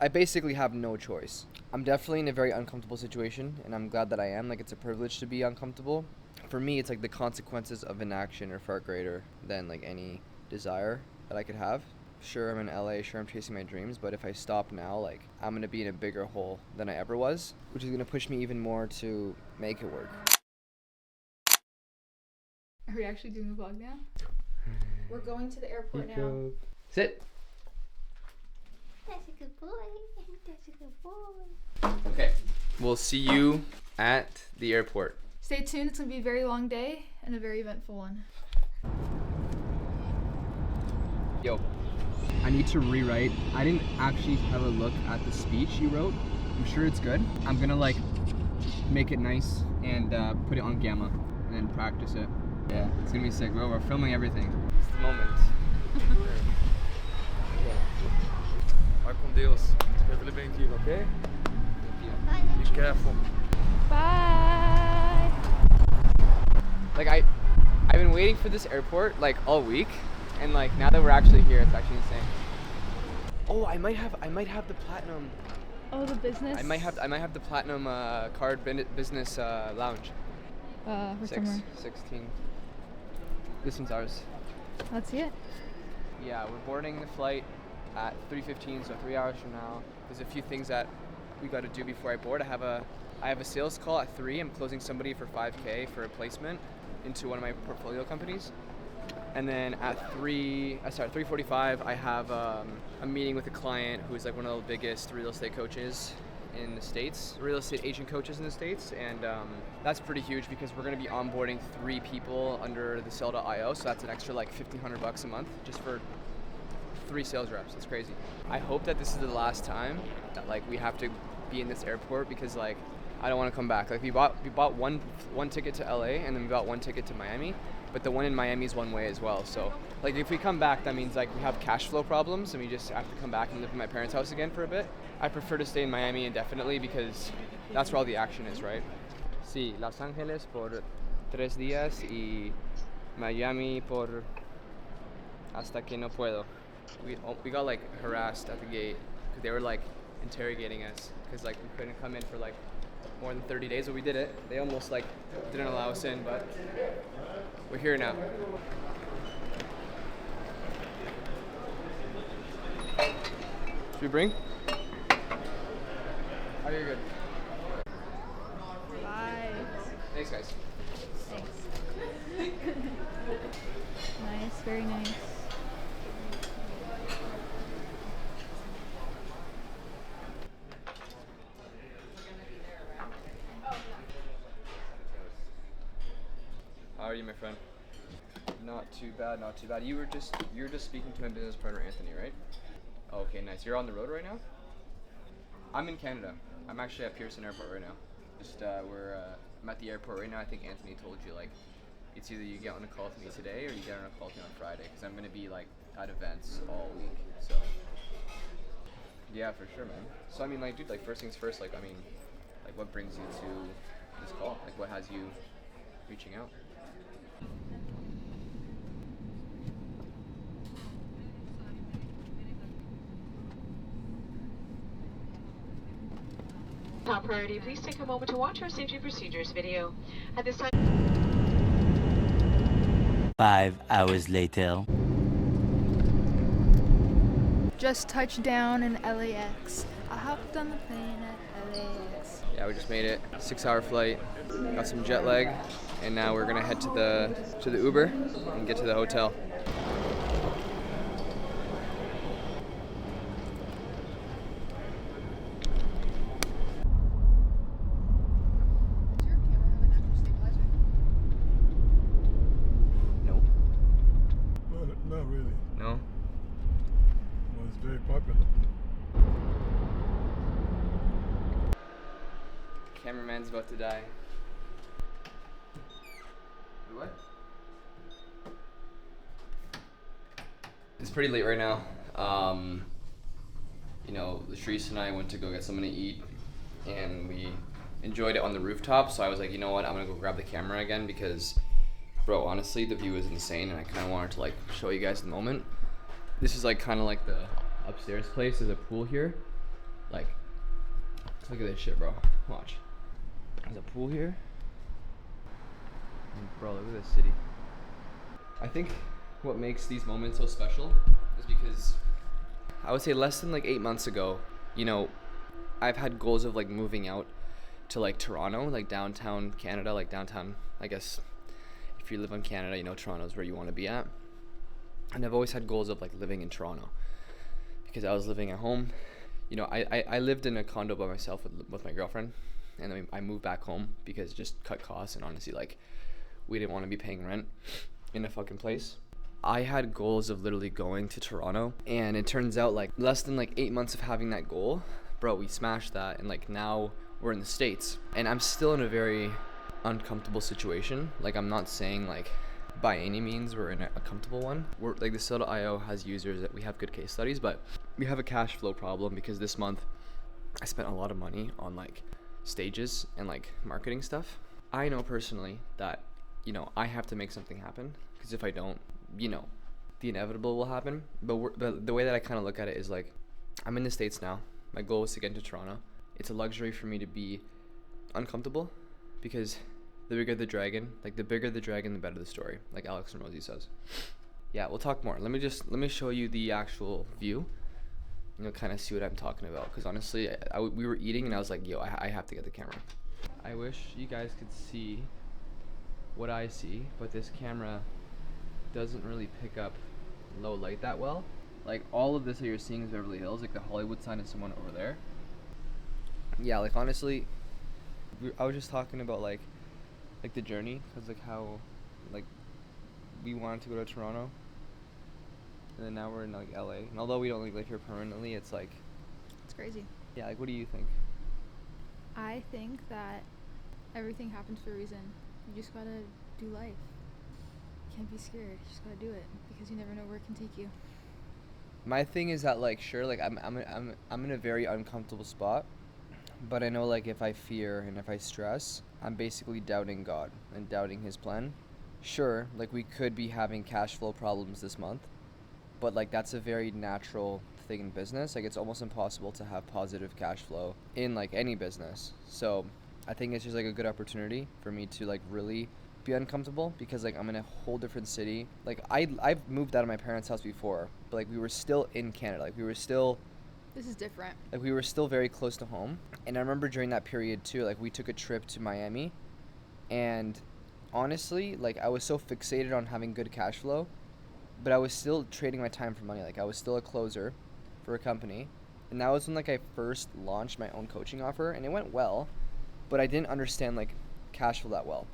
I basically have no choice. I'm definitely in a very uncomfortable situation, and I'm glad that I am. Like, it's a privilege to be uncomfortable. For me, it's like the consequences of inaction are far greater than like any desire that I could have. Sure, I'm in LA, sure, I'm chasing my dreams, but if I stop now, like, I'm gonna be in a bigger hole than I ever was, which is gonna push me even more to make it work. Are we actually doing the vlog now? We're going to the airport now. Sit. That's a good boy. That's a good boy. Okay. We'll see you at the airport. Stay tuned, it's gonna be a very long day and a very eventful one. Yo. I need to rewrite. I didn't actually have a look at the speech you wrote. I'm sure it's good. I'm gonna like make it nice and put it on Gamma and then practice it. Yeah, it's gonna be sick. Bro, we're filming everything. It's the moment. Vai com Deus. Espero ele bem-vindo, okay? Be careful. Bye! Like I've been waiting for this airport like all week, and like now that we're actually here, it's actually insane. Oh, I might have the platinum. Oh, the business? I might have the platinum card business lounge. For somewhere. 16. This one's ours. Let's see it. Yeah, we're boarding the flight at 3:15, so 3 hours from now. There's a few things that we got to do before I board. I have a sales call at 3. I'm closing somebody for $5K for a placement into one of my portfolio companies. And then at 3:45, I have a meeting with a client who's like one of the biggest real estate coaches in the States, real estate agent coaches in the States, and that's pretty huge because we're going to be onboarding 3 people under the Sell.io, so that's an extra like $1,500 a month just for 3 sales reps. It's crazy. I hope that this is the last time that like we have to be in this airport because like I don't want to come back. Like we bought one ticket to LA and then we bought one ticket to Miami, but the one in Miami is one way as well. So like if we come back, that means like we have cash flow problems and we just have to come back and live in my parents' house again for a bit. I prefer to stay in Miami indefinitely because that's where all the action is, right? Sí, Los Ángeles por 3 días y Miami por hasta que no puedo. We got like harassed at the gate because they were like interrogating us because like we couldn't come in for like more than 30 days, but we did it. They almost like didn't allow us in, but we're here now. Should we bring? Oh, you're good. Bye. Thanks, guys. Thanks. Nice, very nice. How are you, my friend? Not too bad, not too bad. You were just speaking to my business partner, Anthony, right? Oh, okay, nice. You're on the road right now? I'm in Canada. I'm actually at Pearson Airport right now. I'm at the airport right now. I think Anthony told you, like, it's either you get on a call to me today or you get on a call to me on Friday, because I'm going to be, like, at events all week, so. Yeah, for sure, man. So, I mean, like, dude, like, first things first, like, I mean, like, what brings you to this call? Like, what has you reaching out? Top priority, please take a moment to watch our safety procedures video. At this time. 5 hours later. Just touched down in LAX. I hopped on the plane at LAX. Yeah, we just made it. 6-hour flight. Got some jet lag, and now we're gonna head to the Uber and get to the hotel. No. Well, not really. No. Well, it's very popular. Cameraman's about to die. What? It's pretty late right now. You know, Latrice and I went to go get something to eat, and we enjoyed it on the rooftop. So I was like, you know what? I'm gonna go grab the camera again because, bro, honestly, the view is insane, and I kind of wanted to like show you guys the moment. This is like kind of like the upstairs place. There's a pool here, Like, look at this shit, bro. Watch. There's a pool here. And bro, look at this city. I think what makes these moments so special is because I would say less than like 8 months ago, you know, I've had goals of like moving out to like Toronto, like downtown Canada, like downtown, I guess if you live in Canada, you know Toronto's where you want to be at. And I've always had goals of like living in Toronto because I was living at home. You know, I lived in a condo by myself with my girlfriend, and then I moved back home because it just cut costs, and honestly, like, we didn't want to be paying rent in a fucking place. I had goals of literally going to Toronto, and it turns out like less than like 8 months of having that goal, bro, we smashed that, and like now we're in the States, and I'm still in a very uncomfortable situation. Like, I'm not saying like by any means we're in a comfortable one. We're like, the Soda.io has users that we have good case studies, but we have a cash flow problem because this month I spent a lot of money on like stages and like marketing stuff. I know personally that, you know, I have to make something happen, because if I don't, you know, the inevitable will happen. But the way that I kind of look at it is like, I'm in the States now. My goal is to get into Toronto. It's a luxury for me to be uncomfortable, because the bigger the dragon, like the bigger the dragon, the better the story, like Alex Hormozi says. Yeah, we'll talk more. Let me show you the actual view. You'll kind of see what I'm talking about, because honestly, we were eating and I was like, yo, I have to get the camera. I wish you guys could see what I see, but this camera doesn't really pick up low light that well. Like, all of this that you're seeing is Beverly Hills, like the Hollywood sign is someone over there. Yeah, like honestly, I was just talking about like the journey, because like how like we wanted to go to Toronto, and then now we're in like LA, and although we don't like live here permanently, it's like, It's crazy. yeah, like what do you think? I think that everything happens for a reason. You just gotta do life. You can't be scared. You just gotta do it, because you never know where it can take you. My thing is that like, sure, like I'm in a very uncomfortable spot, but I know like if I fear and if I stress, I'm basically doubting God and doubting his plan. Sure, like we could be having cash flow problems this month, but like that's a very natural thing in business. Like, it's almost impossible to have positive cash flow in like any business. So I think it's just like a good opportunity for me to like really be uncomfortable, because like I'm in a whole different city. Like I've moved out of my parents' house before, but like we were still in Canada. Like we were still This is different. like we were still very close to home. And I remember during that period too, like we took a trip to Miami, and honestly, like I was so fixated on having good cash flow, but I was still trading my time for money. Like I was still a closer for a company, and that was when like I first launched my own coaching offer, and it went well, but I didn't understand like cash flow that well.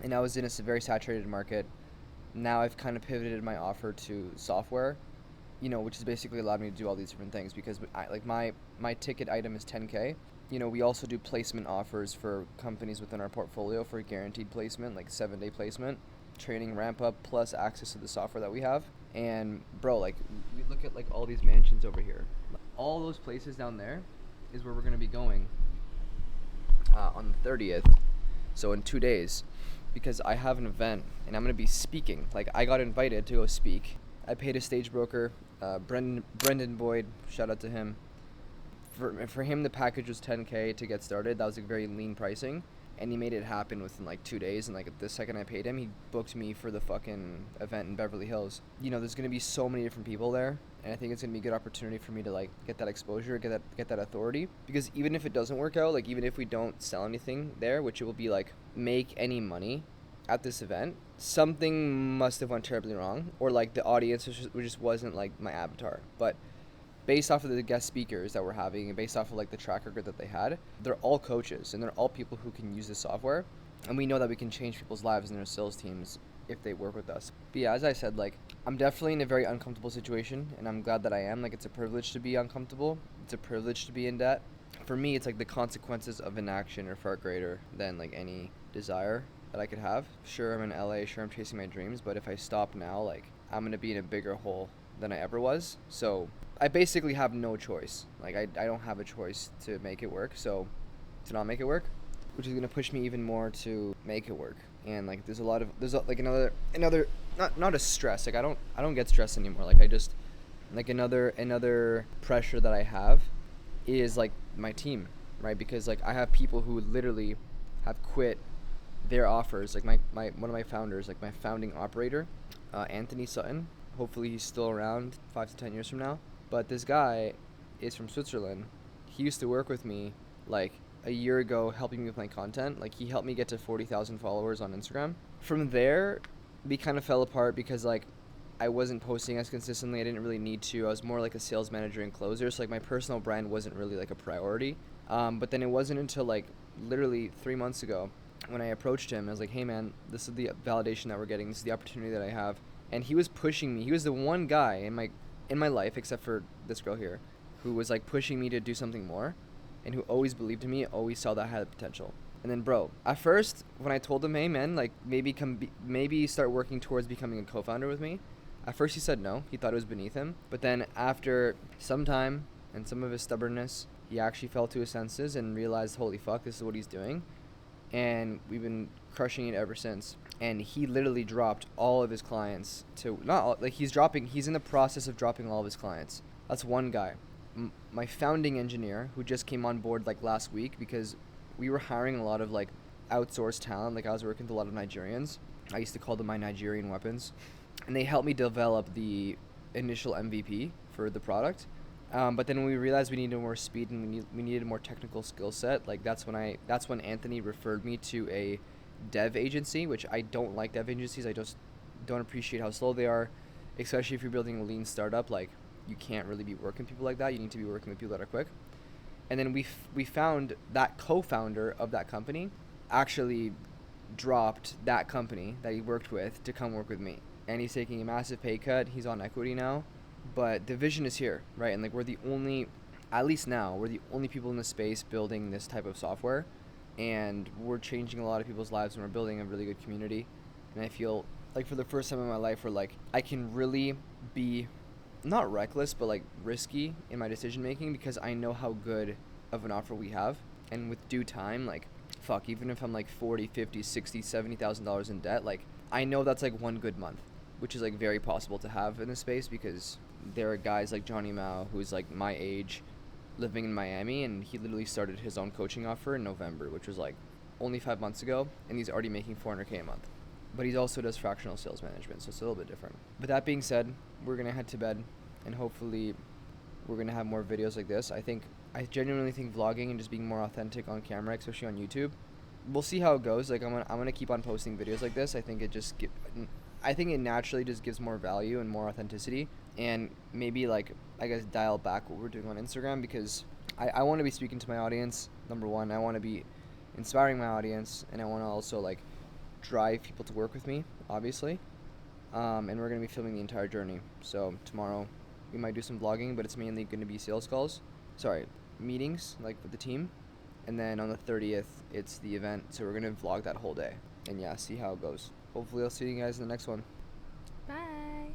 And I was in a very saturated market. Now I've kind of pivoted my offer to software, you know, which has basically allowed me to do all these different things, because my ticket item is 10K. You know, we also do placement offers for companies within our portfolio for guaranteed placement, like 7-day placement, training ramp up, plus access to the software that we have. And bro, like we look at like all these mansions over here. All those places down there is where we're gonna be going on the 30th. So in 2 days, because I have an event and I'm gonna be speaking. Like I got invited to go speak. I paid a stage broker, Brendan Boyd, shout out to him. For him, the package was 10K to get started. That was a very lean pricing, and he made it happen within like 2 days. And like the second I paid him, he booked me for the fucking event in Beverly Hills. You know, there's gonna be so many different people there, and I think it's gonna be a good opportunity for me to like get that exposure, get that authority. Because even if it doesn't work out, like even if we don't sell anything there, which it will be like make any money at this event, something must have went terribly wrong, or like the audience just wasn't like my avatar. But based off of the guest speakers that we're having, and based off of like the track record that they had, they're all coaches and they're all people who can use the software, and we know that we can change people's lives and their sales teams if they work with us. But yeah, as I said, like I'm definitely in a very uncomfortable situation, and I'm glad that I am. Like it's a privilege to be uncomfortable. It's a privilege to be in debt. For me, it's like the consequences of inaction are far greater than like any desire that I could have. Sure, I'm in LA, sure I'm chasing my dreams, but if I stop now, like I'm gonna be in a bigger hole than I ever was. So I basically have no choice. Like I don't have a choice to make it work, so to not make it work, which is gonna push me even more to make it work. And like there's like another not a stress. Like I don't get stressed anymore. Like I just like another pressure that I have is like my team, right? Because like I have people who literally have quit their offers. Like my one of my founders, like my founding operator, Anthony Sutton. Hopefully he's still around 5 to 10 years from now. But this guy is from Switzerland. He used to work with me like a year ago, helping me with my content. Like he helped me get to 40,000 followers on Instagram. From there, we kind of fell apart because like I wasn't posting as consistently. I didn't really need to. I was more like a sales manager and closer. So like my personal brand wasn't really like a priority. But then it wasn't until like literally 3 months ago when I approached him. I was like, hey man, this is the validation that we're getting. This is the opportunity that I have. And he was pushing me. He was the one guy in my life, except for this girl here, who was like pushing me to do something more, and who always believed in me, always saw that I had the potential. And then, bro, at first, when I told him, hey man, like maybe start working towards becoming a co-founder with me, at first he said no. He thought it was beneath him. But then after some time and some of his stubbornness, he actually fell to his senses and realized, holy fuck, this is what he's doing. And we've been crushing it ever since. And he literally dropped all of his clients to, not all, like he's in the process of dropping all of his clients. That's one guy. My founding engineer, who just came on board like last week, because we were hiring a lot of like outsourced talent. Like I was working with a lot of Nigerians. I used to call them my Nigerian weapons. And they helped me develop the initial MVP for the product. But then when we realized we needed more speed and we needed a more technical skill set, like that's when Anthony referred me to a dev agency, which I don't like dev agencies. I just don't appreciate how slow they are, especially if you're building a lean startup. Like you can't really be working with people like that. You need to be working with people that are quick. And then we found that co-founder of that company actually dropped that company that he worked with to come work with me. And he's taking a massive pay cut. He's on equity now. But the vision is here, right? And like we're the only, at least now, we're the only people in the space building this type of software. And we're changing a lot of people's lives, and we're building a really good community. And I feel like for the first time in my life where like I can really be not reckless, but like risky in my decision making, because I know how good of an offer we have. And with due time, like fuck, even if I'm like 40, 50, 60, $70,000 in debt, like I know that's like one good month, which is like very possible to have in this space, because there are guys like Johnny Mao, who's like my age, living in Miami, and he literally started his own coaching offer in November, which was like only 5 months ago, and he's already making $400K a month. But he also does fractional sales management, so it's a little bit different. But that being said, we're gonna head to bed, and hopefully we're gonna have more videos like this. I genuinely think vlogging and just being more authentic on camera, especially on YouTube, we'll see how it goes. Like I'm gonna keep on posting videos like this. I think it naturally just gives more value and more authenticity, and maybe like I guess dial back what we're doing on Instagram, because I want to be speaking to my audience. Number one, I want to be inspiring my audience, and I want to also like drive people to work with me, obviously. And we're gonna be filming the entire journey. So tomorrow we might do some vlogging, but it's mainly gonna be meetings like with the team. And then on the 30th, it's the event, so we're gonna vlog that whole day. And yeah, see how it goes. Hopefully I'll see you guys in the next one. Bye.